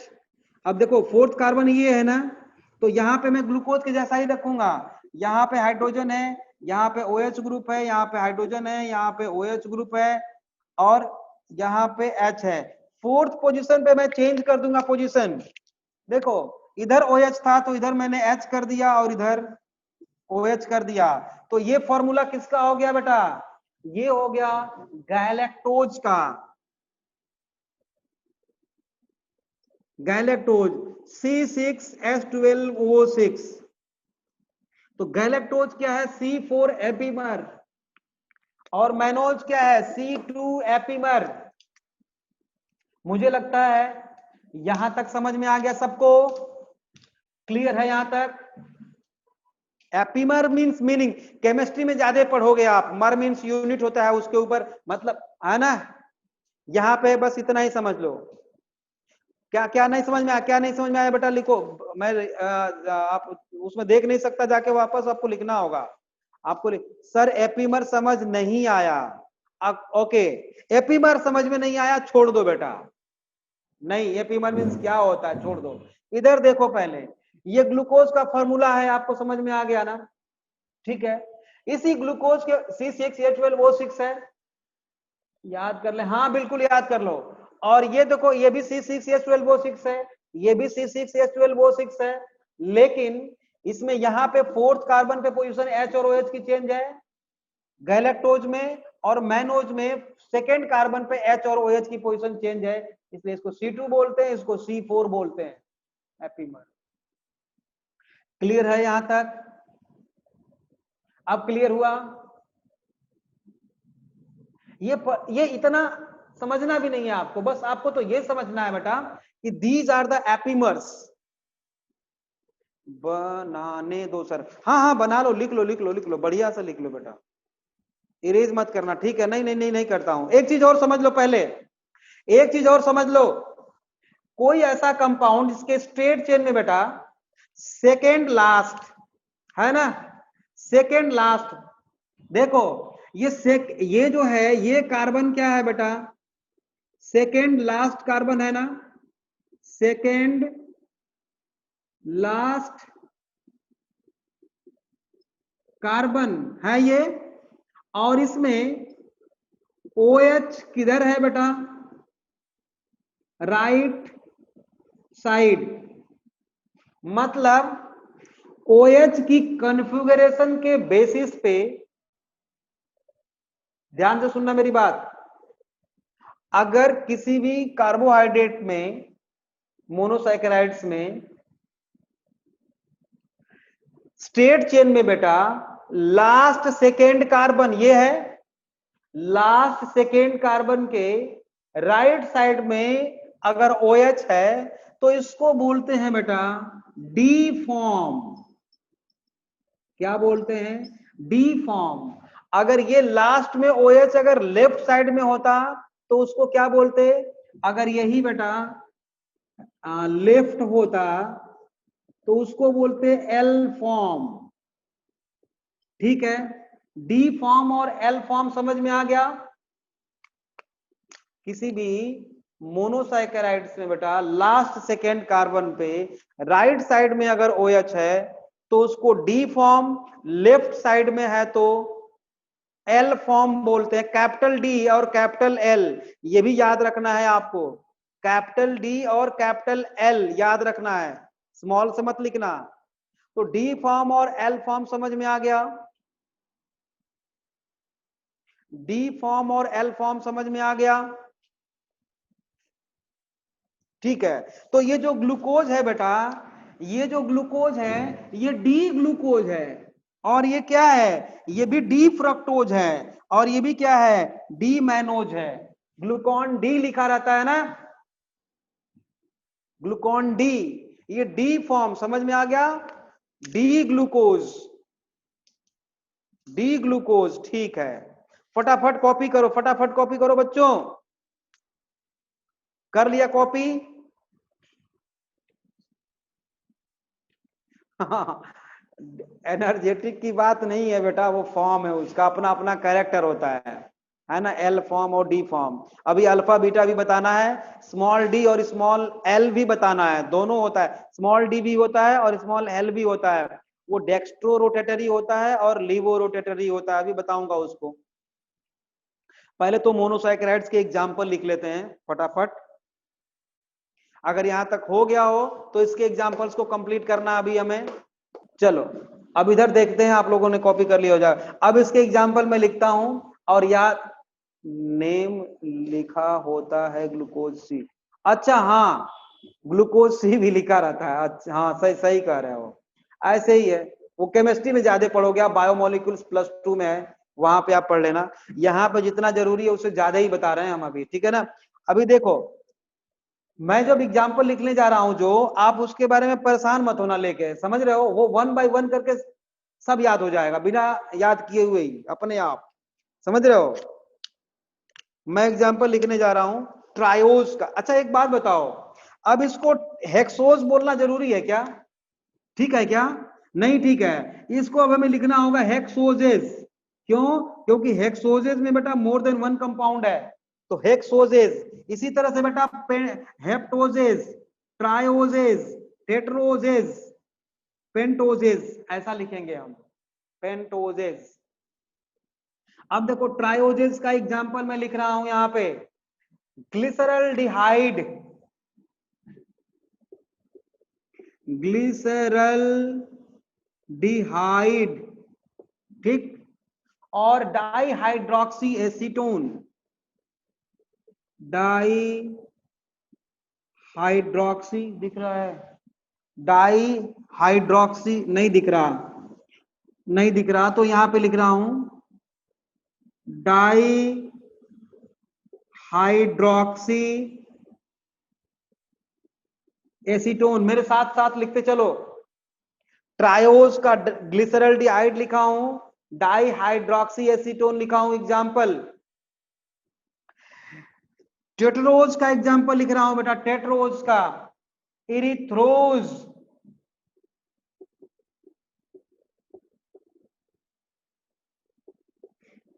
अब देखो फोर्थ कार्बन ये है ना, तो यहाँ पे मैं ग्लूकोज के जैसा ही रखूंगा। यहाँ पे हाइड्रोजन है, यहाँ पे OH ग्रुप है, यहाँ पे हाइड्रोजन है, यहाँ पे OH ग्रुप है और यहाँ पे H है। फोर्थ पोजीशन पे मैं चेंज कर दूंगा पोजीशन। देखो इधर OH था तो इधर मैंने H कर दिया और इधर OH कर दिया। तो ये फॉर्मूला किसका हो गया बेटा? ये हो गया गैलेक्टोज का। Galactose C6H12O6। तो गैलेक्टोज क्या है? C4 epimer. और मैनोज क्या है? C2 epimer. मुझे लगता है यहां तक समझ में आ गया सबको? क्लियर है यहां तक? एपीमर मींस मीनिंग, केमिस्ट्री में ज्यादा पढ़ोगे आप। मर मींस यूनिट होता है, उसके ऊपर मतलब है ना। यहां पे बस इतना ही समझ लो। क्या क्या नहीं समझ में आया? क्या नहीं समझ में आया बेटा लिखो। मैं आप उसमें देख नहीं सकता, जाके वापस आपको लिखना होगा। आपको सर एपीमर समझ नहीं आया। ओके, एपीमर समझ में नहीं आया, छोड़ दो बेटा। नहीं, एपीमर मींस क्या होता है छोड़ दो। इधर देखो पहले, ये ग्लूकोज का फॉर्मूला है, आपको समझ में आ गया ना? ठीक है, इसी ग्लूकोज के C6H12O6 है, याद कर ले। हाँ बिल्कुल याद कर लो। और ये देखो ये भी C6H12O6 है, ये भी C6H12O6 है, लेकिन इसमें यहाँ पे फोर्थ कार्बन पे पोजीशन H और OH की चेंज है गैलेक्टोज में, और मैनोज में सेकेंड कार्बन पे H और OH की पोजीशन चेंज है, इसलिए इसको C2 बोलते हैं, इसको C4 बोलते हैं एपीमर। क्लियर है यहां तक? अब क्लियर हुआ? ये इतना समझना भी नहीं है आपको, बस आपको तो ये समझना है बेटा कि दीज आर द एपीमर्स। बनाने दो सर। हाँ हाँ बना लो, लिख लो लिख लो लिख लो, बढ़िया से लिख लो बेटा, इरेज मत करना, ठीक है? नहीं नहीं नहीं नहीं करता हूं। एक चीज और समझ लो पहले, एक चीज और समझ लो। कोई ऐसा कंपाउंड जिसके स्ट्रेट चेन में बेटा सेकेंड लास्ट है ना, सेकेंड लास्ट, देखो ये जो है ये कार्बन क्या है बेटा? सेकेंड लास्ट कार्बन है ना, सेकेंड लास्ट कार्बन है ये। और इसमें OH किधर है बेटा? Right side. मतलब OH की कॉन्फ़िगरेशन के बेसिस पे, ध्यान से सुनना मेरी बात, अगर किसी भी कार्बोहाइड्रेट में, मोनोसैकेराइड्स में स्ट्रेट चेन में बेटा लास्ट सेकेंड कार्बन ये है, लास्ट सेकेंड कार्बन के राइट साइड में अगर OH है तो इसको बोलते हैं बेटा डी फॉर्म। क्या बोलते हैं? D form. अगर ये लास्ट में OH अगर लेफ्ट साइड में होता तो उसको क्या बोलते? अगर यही बेटा लेफ्ट होता तो उसको बोलते एल फॉर्म। ठीक है, डी फॉर्म और एल फॉर्म समझ में आ गया? किसी भी मोनोसाइकेराइड्स में बेटा लास्ट सेकेंड कार्बन पे राइट साइड में अगर OH है तो उसको डी फॉर्म, लेफ्ट साइड में है तो एल फॉर्म बोलते हैं। कैपिटल डी और कैपिटल एल ये भी याद रखना है आपको, कैपिटल डी और कैपिटल एल याद रखना है, स्मॉल से मत लिखना। तो डी फॉर्म और एल फॉर्म समझ में आ गया? डी फॉर्म और एल फॉर्म समझ में आ गया? ठीक है, तो ये जो ग्लूकोज है बेटा, ये जो ग्लूकोज है ये डी ग्लूकोज है, और ये क्या है? ये भी डी फ्रक्टोज है, और ये भी क्या है? डी मैनोज है। ग्लूकॉन डी लिखा रहता है ना, ग्लूकॉन डी, ये डी फॉर्म समझ में आ गया? D glucose, D glucose. ठीक है, फटाफट कॉपी करो, फटाफट कॉपी करो बच्चों। कर लिया कॉपी? हाँ, एनर्जेटिक की बात नहीं है बेटा, वो फॉर्म है, उसका अपना अपना कैरेक्टर होता है ना, एल फॉर्म और डी फॉर्म। अभी अल्फा बीटा भी बताना है, स्मॉल डी और स्मॉल एल भी बताना है, दोनों होता है, स्मॉल डी भी होता है और स्मॉल एल भी होता है। वो डेक्स्ट्रो रोटेटरी होता है और लीवो रोटेटरी होता है, अभी बताऊंगा उसको। पहले तो मोनोसैकेराइड्स के एग्जाम्पल लिख लेते हैं फटाफट। अगर यहां तक हो गया हो तो इसके एग्जाम्पल्स को कंप्लीट करना अभी हमें। चलो अब इधर देखते हैं, आप लोगों ने कॉपी कर लिया हो जाए। अब इसके एग्जाम्पल में लिखता हूं, और याद नेम लिखा होता है ग्लूकोज सी। अच्छा हाँ, ग्लूकोज सी भी लिखा रहता है। अच्छा हाँ, सही सही कह रहे हो, ऐसे ही है। वो केमिस्ट्री में ज्यादा पढ़ोगे आप, बायोमोलिक्यूल्स +2 में है, वहां पे आप पढ़ लेना। यहाँ पे जितना जरूरी है उससे ज्यादा ही बता रहे हैं हम अभी, ठीक है ना। अभी देखो, मैं जब एग्जाम्पल लिखने जा रहा हूं जो, आप उसके बारे में परेशान मत होना लेके, समझ रहे हो, वो 1 बाय 1 करके सब याद हो जाएगा, बिना याद किए हुए ही अपने आप, समझ रहे हो। मैं एग्जाम्पल लिखने जा रहा हूं ट्रायोज का। अच्छा एक बात बताओ, अब इसको हेक्सोज बोलना जरूरी है क्या? ठीक है क्या? नहीं ठीक है, इसको अब हमें लिखना होगा हेक्सोजेज। क्यों? क्योंकि हेक्सोजेज में बेटा मोर देन 1 कंपाउंड है, तो हेक्सोजेज। इसी तरह से बेटा हेप्टोजेज, ट्रायोजेज, टेट्रोजेज, पेंटोजेज, ऐसा लिखेंगे हम, पेंटोजेज। अब देखो ट्रायोजेज का एग्जांपल मैं लिख रहा हूं यहां पे, ग्लिसरल्डिहाइड, ग्लिसरल्डिहाइड, ठीक, और डाईहाइड्रोक्सी एसीटोन, डाईहाइड्रोक्सी दिख रहा है, डाईहाइड्रोक्सी नहीं दिख रहा, नहीं दिख रहा, तो यहां पे लिख रहा हूं डाईहाइड्रोक्सी एसीटोन। मेरे साथ साथ लिखते चलो, ट्रायोज का ग्लिसरल्डिहाइड लिखा हूं, डाईहाइड्रोक्सी एसीटोन लिखा हूं एग्जाम्पल। टेट्रोज का एग्जाम्पल लिख रहा हूं बेटा, टेट्रोज का इरिथ्रोज,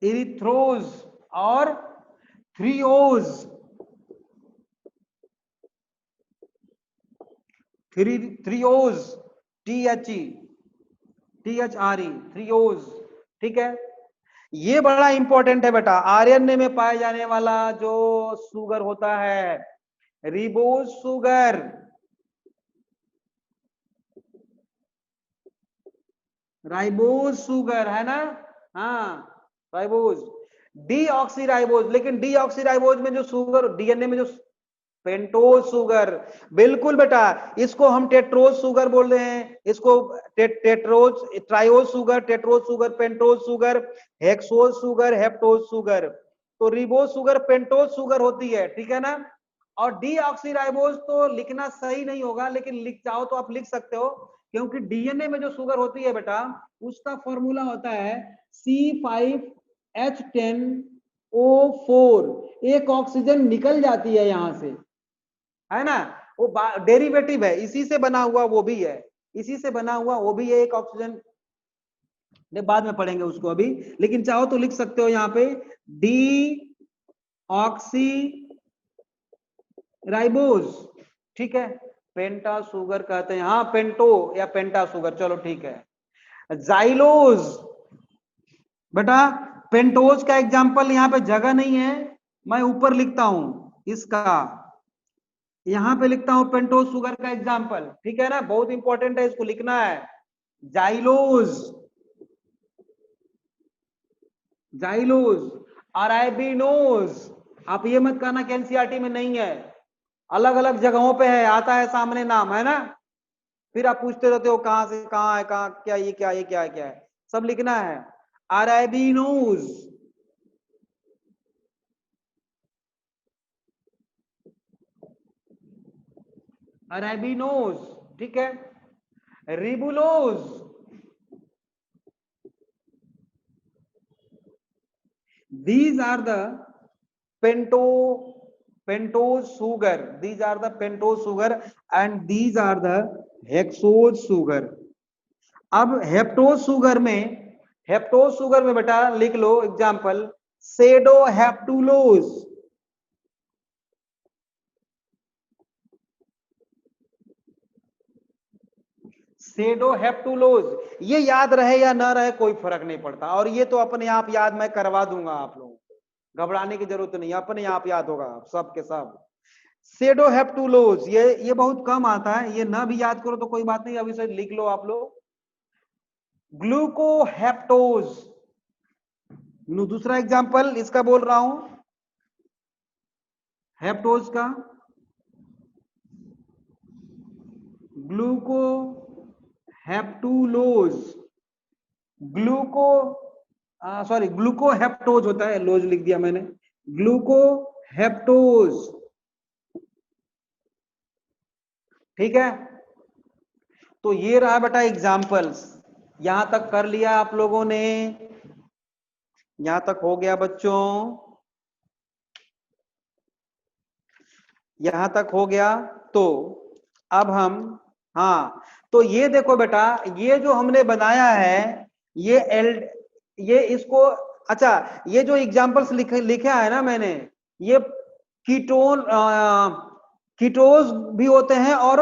इरिथ्रोज, और थ्रियोज, थ्रियोज, THRE, थ्रियोज, ठीक है। ये बड़ा इंपॉर्टेंट है बेटा, आरएनए में पाए जाने वाला जो शुगर होता है, रिबोज शुगर, राइबोज शुगर है ना, हाँ राइबोज, डीऑक्सीराइबोज। लेकिन डीऑक्सीराइबोज में जो शुगर डीएनए में जो पेंटोज शुगर, बिल्कुल बेटा, इसको हम टेट्रोज शुगर बोल रहे हैं, इसको tetrose, triose sugar, tetrose sugar, pentose sugar, hexose sugar, heptose sugar. तो रिबोज शुगर पेंटोज शुगर होती है, ठीक है ना। और डीऑक्सीराइबोज तो लिखना सही नहीं होगा, लेकिन लिख चाहो तो आप लिख सकते हो, क्योंकि डीएनए में जो शुगर होती है बेटा, उसका फॉर्मूला होता है C5H10O4। एक ऑक्सीजन निकल जाती है यहां से, है ना, वो डेरिवेटिव है, इसी से बना हुआ वो भी है, इसी से बना हुआ वो भी है एक ऑक्सीजन। बाद में पढ़ेंगे उसको अभी, लेकिन चाहो तो लिख सकते हो यहाँ पे डी ऑक्सी राइबोज, ठीक है, पेंटा शुगर कहते हैं, हाँ पेंटो या पेंटा शुगर, चलो ठीक है। जाइलोज, बेटा पेंटोज का एग्जाम्पल यहाँ पे जगह नहीं है, मैं ऊपर लिखता हूं इसका, यहां पे लिखता हूं पेंटोज शुगर का एग्जाम्पल, ठीक है ना, बहुत इंपॉर्टेंट है, इसको लिखना है। Xylose, xylose, arabinose. आप ये मत कहना कि एनसीईआरटी में नहीं है, अलग अलग जगहों पे है, आता है सामने नाम, है ना, फिर आप पूछते रहते हो कहां से कहां है, कहां क्या, ये क्या, ये क्या, क्या है, सब लिखना है। अराइबिनोज, अराइबिनोज, ठीक है। Ribulose, these are the pentose sugar, these are the pentose sugar and these are the hexose sugar। अब हेप्टोज शुगर में बेटा लिख लो एग्जांपल सेडोहेप्टुलोज, सेडोहेप्टुलोज। ये याद रहे या ना रहे कोई फर्क नहीं पड़ता, और ये तो अपने आप याद मैं करवा दूंगा आप लोगों को, घबराने की जरूरत नहीं, अपने आप याद होगा सब के सब। सेडोहेप्टुलोज ये बहुत कम आता है, ये ना भी याद करो तो कोई बात नहीं, अभी से लिख लो आप लोग। ग्लूकोहेप्टोज, दूसरा एग्जांपल इसका बोल रहा हूं, हेप्टोज का, ग्लूकोहेप्टुलोज, ग्लूकोहेप्टोज होता है, लोज लिख दिया मैंने, ग्लूकोहेप्टोज। ठीक है, तो ये रहा बेटा एग्जाम्पल्स। यहां तक कर लिया आप लोगों ने, यहां तक हो गया बच्चों, यहां तक हो गया। तो अब हम, हाँ तो ये देखो बेटा, ये जो हमने बनाया है ये इसको, अच्छा ये जो एग्जांपल्स लिखा है ना मैंने, ये कीटोज भी होते हैं और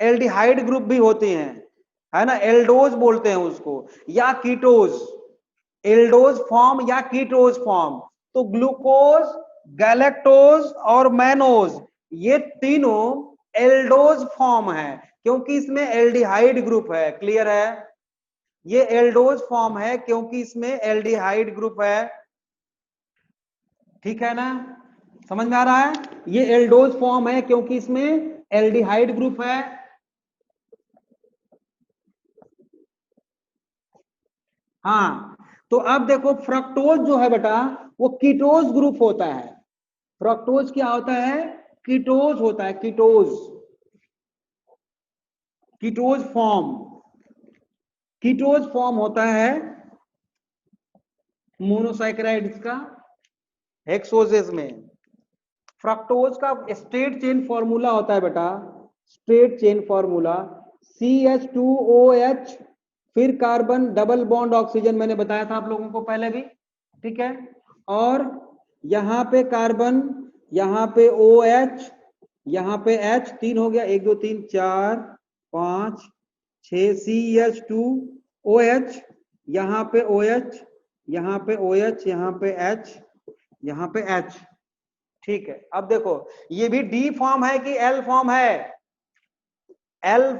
एल्डिहाइड ग्रुप भी होते हैं, है ना, एल्डोज बोलते हैं उसको, या कीटोज, एल्डोज फॉर्म या कीटोज फॉर्म। तो ग्लूकोज, गैलेक्टोज और मैनोज, ये तीनों एल्डोज फॉर्म है, क्योंकि इसमें एल्डिहाइड ग्रुप है। क्लियर है, ये एल्डोज फॉर्म है क्योंकि इसमें एल्डिहाइड ग्रुप है। ठीक है ना, समझ में आ रहा है, ये एल्डोज फॉर्म है क्योंकि इसमें एल्डिहाइड ग्रुप है। हाँ, तो अब देखो फ्रक्टोज जो है बेटा वो कीटोज ग्रुप होता है। फ्रक्टोज क्या होता है, कीटोज होता है, कीटोज, कीटोज फॉर्म, कीटोज फॉर्म होता है मोनोसाइकेराइड्स का हेक्सोजेस में। फ्रक्टोज का स्ट्रेट चेन फॉर्मूला होता है बेटा, स्ट्रेट चेन फॉर्मूला CH2OH, फिर कार्बन डबल बॉन्ड ऑक्सीजन, मैंने बताया था आप लोगों को पहले भी। ठीक है, और यहां पे कार्बन, यहां पे OH, यहां पे H, 3 हो गया, 1 2 3 4 5 6, CH2OH, यहां पे OH, यहां पे OH, यहां पे H, यहां पे H। ठीक है, अब देखो ये भी डी फॉर्म है कि एल फॉर्म है, एल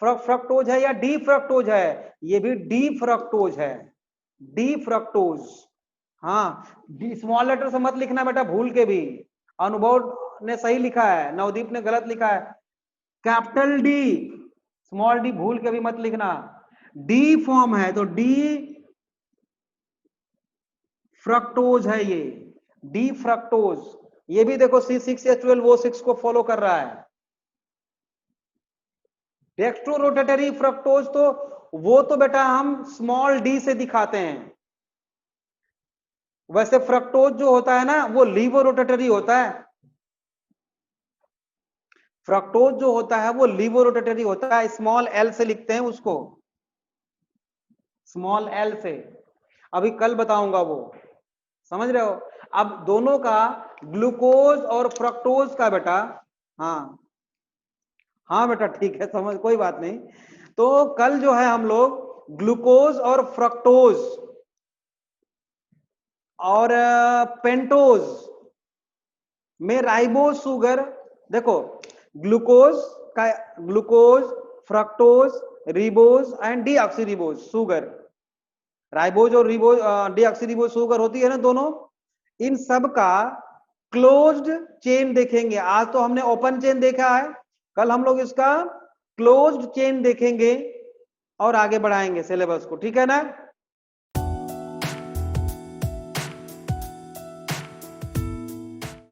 फ्रक्टोज है या डी फ्रक्टोज है, ये भी डी फ्रक्टोज है, डी फ्रक्टोज। हाँ, डी स्मॉल लेटर से मत लिखना बेटा भूल के भी, अनुभव ने सही लिखा है, नवदीप ने गलत लिखा है, कैपिटल डी, स्मॉल डी भूल के भी मत लिखना। डी फॉर्म है तो डी फ्रक्टोज है ये, डी फ्रक्टोज। ये भी देखो C6H12O6 को फॉलो कर रहा है। डेक्स्ट्रो रोटेटरी फ्रक्टोज तो वो तो बेटा हम स्मॉल डी से दिखाते हैं, वैसे फ्रक्टोज जो होता है ना वो लीवो रोटेटरी होता है, फ्रक्टोज जो होता है वो लीवो रोटेटरी होता है, स्मॉल एल से लिखते हैं उसको, स्मॉल एल से, अभी कल बताऊंगा वो, समझ रहे हो। अब दोनों का, ग्लूकोज और फ्रक्टोज का बेटा, हाँ हाँ बेटा ठीक है, समझ, कोई बात नहीं। तो कल जो है हम लोग ग्लूकोज और फ्रक्टोज और पेंटोज में राइबोज शुगर, देखो ग्लूकोज का, glucose, fructose, ribose and deoxyribose sugar, ribose और रिबोज डीऑक्सीरिबोज शुगर होती है ना दोनों, इन सब का क्लोज्ड चेन देखेंगे। आज तो हमने ओपन चेन देखा है, कल हम लोग इसका क्लोज्ड चेन देखेंगे और आगे बढ़ाएंगे सिलेबस को। ठीक है ना।